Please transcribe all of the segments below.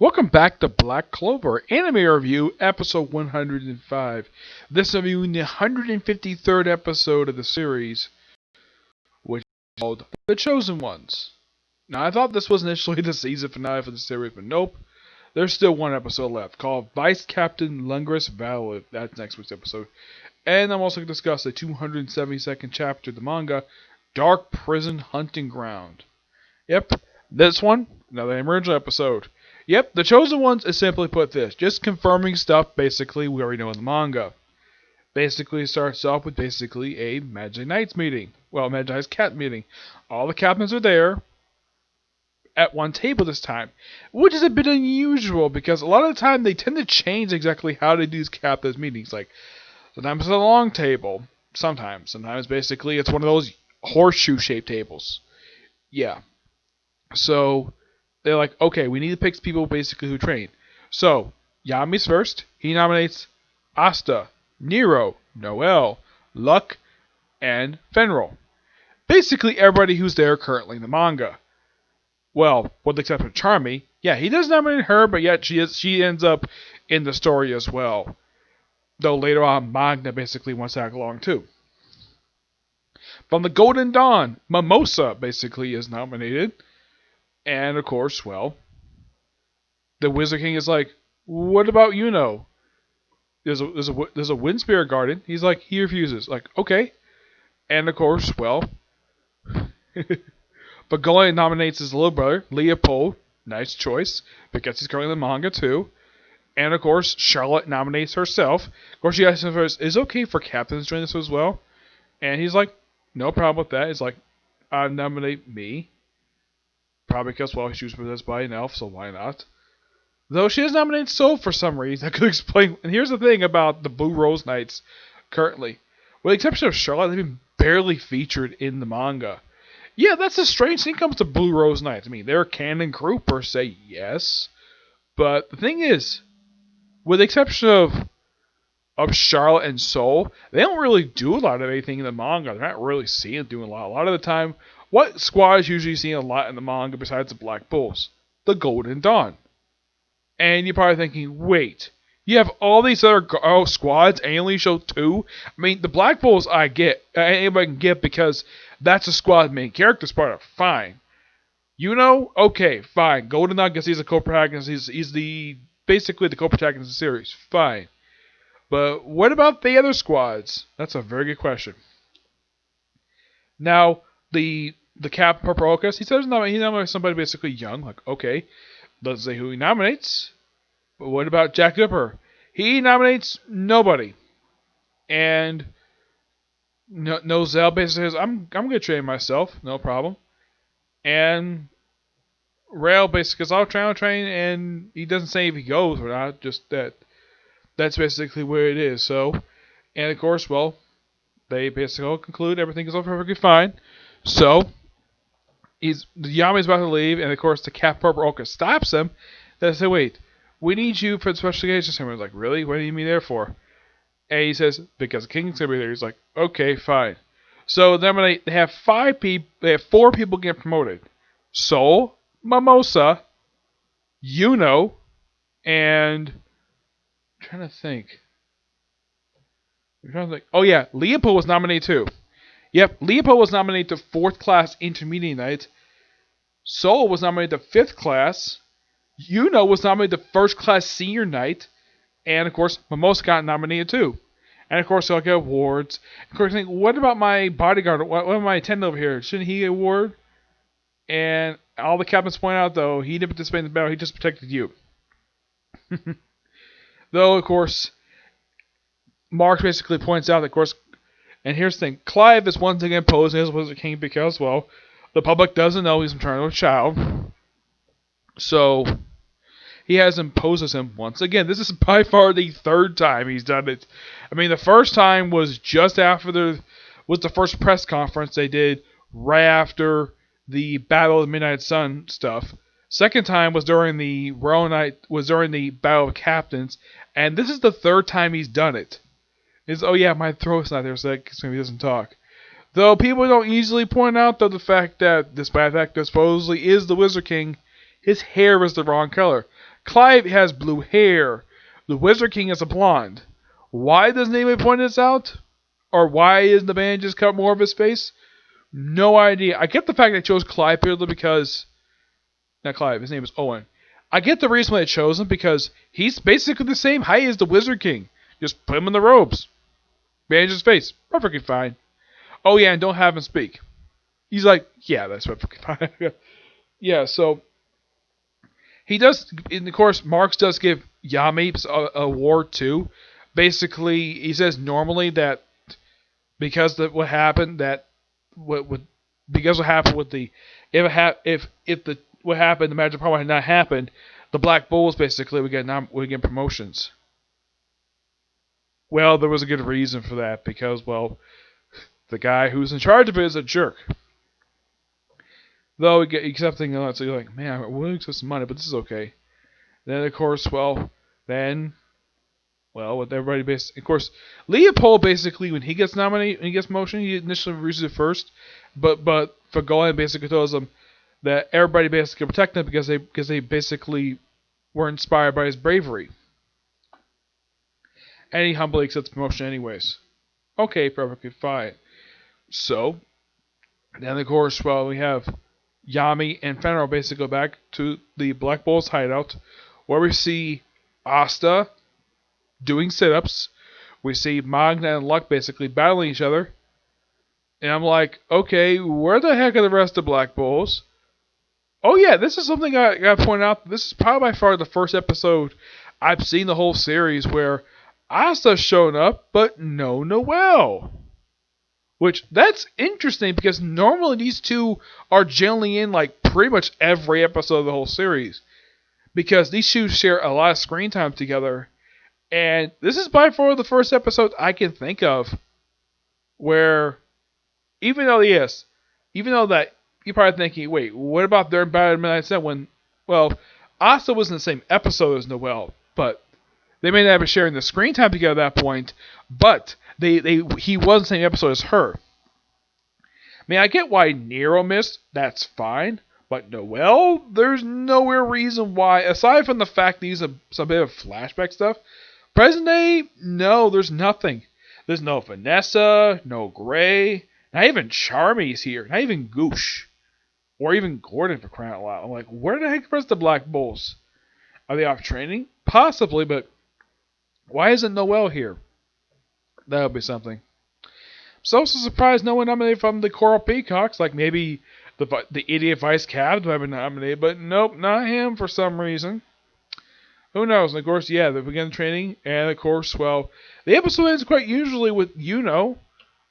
Welcome back to Black Clover Anime Review, episode 105. This is reviewing the 153rd episode of the series, which is called The Chosen Ones. Now, I thought this was initially the season finale for the series, but nope. There's still one episode left, called Vice Captain Lungris Valid. That's next week's episode. And I'm also going to discuss the 272nd chapter of the manga, Dark Prison Hunting Ground. Yep, this one, another original episode. Yep, The Chosen Ones is simply put this. Just confirming stuff basically we already know in the manga. Basically it starts off with basically a Magic Knights meeting. Well, Magic Knights Cat meeting. All the captains are there at one table this time. Which is a bit unusual because a lot of the time they tend to change exactly how they do these captains meetings. Like, sometimes it's a long table. Sometimes basically it's one of those horseshoe shaped tables. Yeah. So they're like, okay, we need to pick people basically who train. So Yami's first. He nominates Asta, Nero, Noel, Luck, and Fenril. Basically everybody who's there currently in the manga. Well, with the exception of Charmy, yeah, he does nominate her, but yet she ends up in the story as well. Though later on, Magna basically wants to tag along too. From the Golden Dawn, Mimosa basically is nominated. And of course, well, the Wizard King is like, what about Yuno? There's a Wind Spirit Garden. He's like, he refuses. Like, okay. And of course, well, Bergoglio nominates his little brother, Leopold. Nice choice, because he's currently in the manga too. And of course, Charlotte nominates herself. Of course, she asks him first, is it okay for captains to join this as well? And he's like, no problem with that. He's like, nominate me. Probably because, well, she was possessed by an elf, so why not? Though she is nominated Soul for some reason. I could explain. And here's the thing about the Blue Rose Knights currently. With the exception of Charlotte, they've been barely featured in the manga. Yeah, that's a strange thing comes to Blue Rose Knights. I mean, they're a canon crew per se, yes. But the thing is, with the exception of Charlotte and Soul, they don't really do a lot of anything in the manga. They're not really seen doing a lot. A lot of the time, what squad is usually seen a lot in the manga besides the Black Bulls? The Golden Dawn. And you're probably thinking, wait, you have all these other squads and you only show two? I mean, the Black Bulls I get, anybody can get because that's a squad main character part of fine. You know, okay, fine. Golden Dawn because he's a co-protagonist. He's basically the co-protagonist of the series. Fine. But what about the other squads? That's a very good question. Now, the Cap Purple Ocus, he says he nominates somebody basically young. Like, okay, doesn't say who he nominates. But what about Jack Dipper? He nominates nobody. And Nozel basically says, I'm gonna train myself, no problem. And Rail basically says, I'll train, and he doesn't say if he goes or not, just that's basically where it is. So, and of course, well, they basically all conclude everything is all perfectly fine. So, Yami's about to leave, and of course, the Cap Purple Orca stops him. They say, wait, we need you for the special occasion ceremony. Like, really? What do you need me there for? And he says, because the king's gonna be there. He's like, okay, fine. So then they have four people get promoted. Soul, Mimosa, Yuno, and I'm trying to think. Oh yeah, Leopold was nominated too. Yep, Leopold was nominated to 4th class intermediate knight. Soul was nominated to 5th class. Yuno was nominated to 1st class senior knight. And of course, Mimosa got nominated too. And of course, they'll get awards. Of course, think, what about my bodyguard? What about my attendant over here? Shouldn't he get an award? And all the captains point out, though, he didn't participate in the battle. He just protected you. Though, of course, Mark basically points out that, of course, and here's the thing, Clive is once again posing as Wizard King because, well, the public doesn't know he's maternal child. So, he has imposed as him once again. This is by far the 3rd time he's done it. I mean, the first time was just after the first press conference they did right after the Battle of the Midnight Sun stuff. Second time was during the Battle of Captains, and this is the 3rd time he's done it. Oh yeah, my throat's not there, so that maybe he doesn't talk. Though people don't easily point out, though, the fact that, despite the fact that supposedly is the Wizard King, His hair is the wrong color. Clive has blue hair. The Wizard King is a blonde. Why doesn't anybody point this out? Or why isn't the band just cut more of his face? No idea. I get the fact they chose Clive purely because... Not Clive, his name is Owen. I get the reason why they chose him because he's basically the same height as the Wizard King. Just put him in the robes. Bandage his face. Perfectly fine. Oh yeah, and don't have him speak. He's like, yeah, that's perfectly fine. Yeah, so... He does, and of course, Marx does give Yami a award too. Basically, he says normally that because of what happened, that because what happened with the if the what happened, the magic power had not happened, the Black Bulls basically would get promotions. Well, there was a good reason for that because the guy who's in charge of it is a jerk. Though he kept thinking, so you're like, man, I'm willing to some money, but this is okay. Then of course, with everybody of course, Leopold basically when he gets nominated, when he gets motion, he initially reaches it first, but Fagolan basically tells him that everybody basically protect him because they basically were inspired by his bravery, and he humbly accepts promotion anyways. Okay, perfectly fine. So then of course, we have Yami and Fenrir basically go back to the Black Bulls hideout, where we see Asta doing sit-ups. We see Magna and Luck basically battling each other. And I'm like, okay, where the heck are the rest of the Black Bulls? Oh yeah, this is something I got to point out. This is probably by far the first episode I've seen the whole series where Asta's shown up, but no Noelle. Which, that's interesting because normally these two are generally in like pretty much every episode of the whole series. Because these two share a lot of screen time together. And this is by far the first episode I can think of where, even though that you're probably thinking, wait, what about their Battle at Midnight Sun when, Asta was in the same episode as Noelle, but they may not have been sharing the screen time together at that point, but he was in the same episode as her. I mean, I get why Nero missed, that's fine, but Noelle, there's nowhere reason why, aside from the fact that he's some bit of flashback stuff. Present day, no, there's nothing. There's no Vanessa, no Gray, not even Charmy's here, not even Goosh, or even Gordon for crying out loud. I'm like, where the heck is the Black Bulls? Are they off training? Possibly, but why isn't Noelle here? That would be something. So also surprised no one nominated from the Coral Peacocks, like maybe the idiot vice captain might have been nominated, but nope, not him for some reason. Who knows? And of course, yeah, they begin training, and of course, the episode ends quite usually with Yuno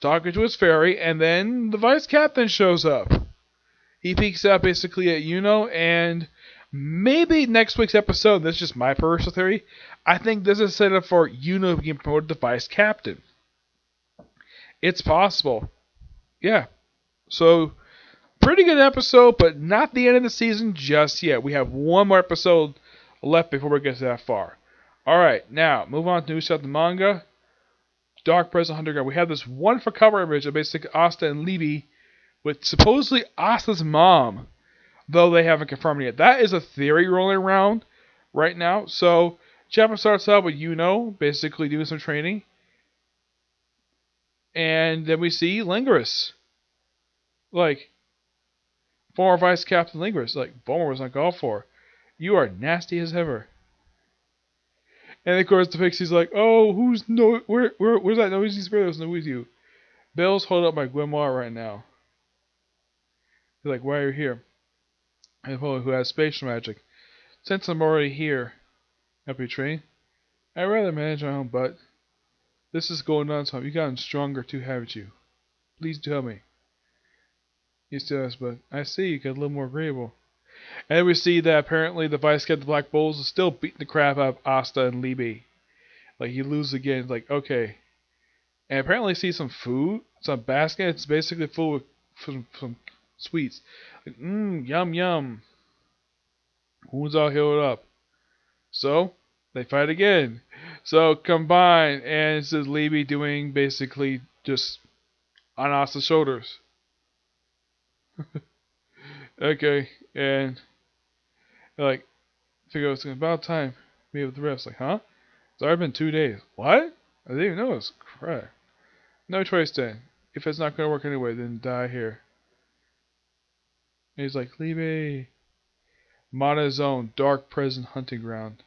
talking to his fairy, and then the vice captain shows up. He peeks out basically at Yuno, and maybe next week's episode, this is just my personal theory, I think this is set up for Yuno being promoted to vice captain. It's possible. Yeah. So, pretty good episode, but not the end of the season just yet. We have one more episode left before we get to that far. Alright, now, move on to new stuff, the manga. Dark Present Underground. We have this wonderful cover image of basically Asta and Libby with supposedly Asta's mom, though they haven't confirmed it yet. That is a theory rolling around right now. So, chapter starts out with Yuno basically doing some training. And then we see Linguris. Like, former Vice Captain Linguris. Like, Bulma was not called for. You are nasty as ever. And of course the Pixie's like, oh, where's that noisy spirit that was with you? Bill's holding up my grimoire right now. He's like, why are you here? And who has spatial magic. Since I'm already here, help you train? I'd rather manage my own butt. This is going on, Tom. You've gotten stronger too, haven't you? Please tell me. He still has, but I see you got a little more agreeable. And we see that apparently the Vice Captain Black Bulls is still beating the crap out of Asta and Libby. Like, he loses again. It's like, okay. And apparently see some food, some basket. It's basically full with some sweets. Like, yum yum. Wounds all healed up. So, they fight again. So, combine, and it's just Libby doing basically just on Asta's shoulders. Okay, and Like, figure it's about time. Me with the rest. Like, huh? It's already been 2 days. What? I didn't even notice. Crap. No choice then. If it's not gonna work anyway, then die here. And he's like, Libe. Mana's own dark prison hunting ground.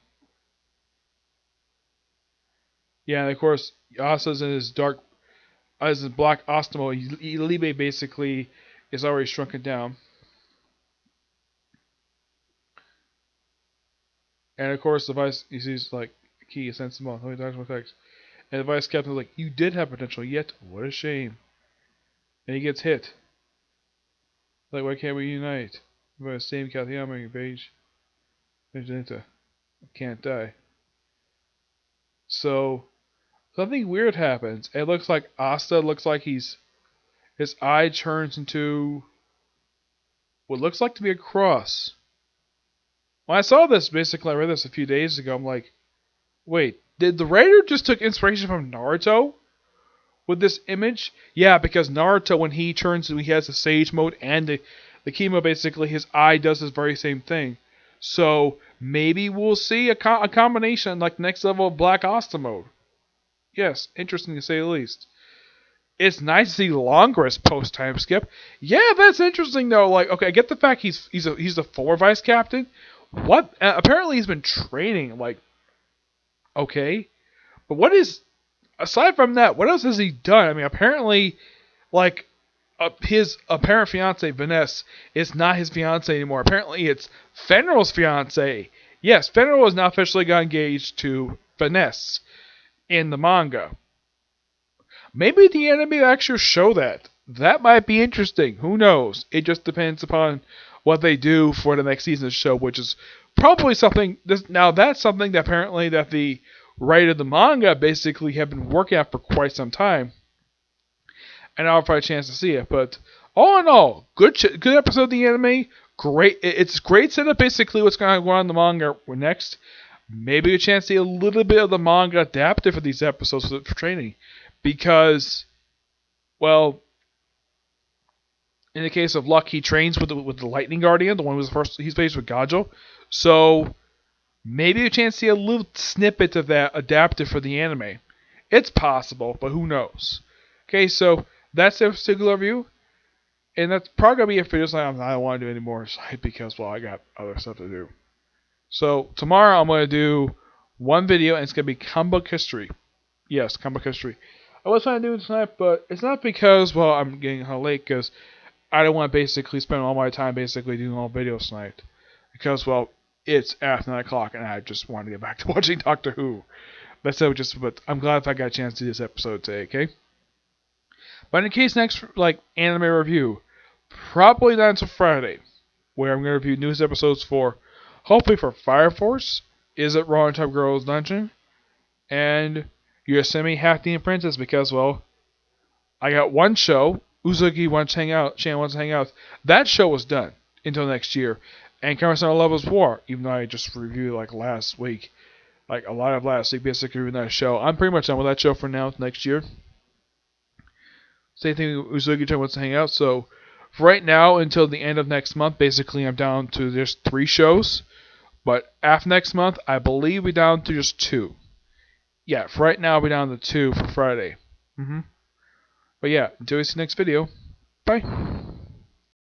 Yeah, and of course, Asa's in his dark, as his black Ostimo. Libe basically is already shrunken down. And of course, the vice, he sees like, key, sends him on. Only talks about text. And the vice captain's like, you did have potential, yet what a shame. And he gets hit. Like, why can't we unite? By the same Katayama page. Magenta. Can't die. So, something weird happens. It looks like Asta looks like his eye turns into what looks like to be a cross. When I saw this, basically, I read this a few days ago, I'm like, wait, did the writer just took inspiration from Naruto with this image? Yeah, because Naruto, when he turns, he has the Sage mode and the chemo, basically, his eye does this very same thing. So, maybe we'll see a combination, like next level of Black Asta mode. Yes, interesting to say the least. It's nice to see Longress post time skip. Yeah, that's interesting though. Like, okay, I get the fact he's the former vice captain. What? Apparently he's been training. Like, okay, but what is aside from that? What else has he done? I mean, apparently, like, his apparent fiance Vanessa is not his fiance anymore. Apparently, it's Fenrir's fiance. Yes, Fenrir has now officially got engaged to Vanessa in the manga. Maybe the anime will actually show that. That might be interesting. Who knows? It just depends upon what they do for the next season's show, which is probably something. Now that's something that apparently that the writer of the manga basically have been working at for quite some time, and I'll have a chance to see it. But all in all, good episode of the anime. Great. It's great setup. Basically, what's going to go on in the manga next. Maybe a chance to see a little bit of the manga adapted for these episodes for training. Because, well, in the case of Luck, he trains with the Lightning Guardian, the one who was the first. He's faced with Gajo, so maybe a chance to see a little snippet of that adapted for the anime. It's possible, but who knows? Okay, so that's the particular review, and that's probably gonna be it for this time. I don't want to do any more because, well, I got other stuff to do. So tomorrow I'm gonna do one video, and it's gonna be comic book history. Yes, comic book history. I was trying to do it tonight, but it's not because, well, I'm getting hella late, because I don't want to basically spend all my time basically doing all videos tonight. Because, well, it's after 9 o'clock, and I just want to get back to watching Doctor Who. That's it, but I'm glad if I got a chance to do this episode today, okay? But in case next, like, anime review, probably not until Friday, where I'm going to review news episodes for, hopefully for Fire Force, Is It Wrong Type Girls Dungeon, and Yosemite Half-Demon Princess, because, well, I got one show, Uzuki wants to hang out, Shan wants to hang out. That show was done until next year. And Center Levels War, even though I just reviewed like last week, like a lot of last week, basically reviewing that show. I'm pretty much done with that show for now, next year. Same thing with Uzuki wants to hang out, so for right now, until the end of next month, basically I'm down to just 3 shows. But after next month, I believe we're down to just 2. Yeah, for right now, we're down to 2 for Friday. But yeah, until we see the next video, bye.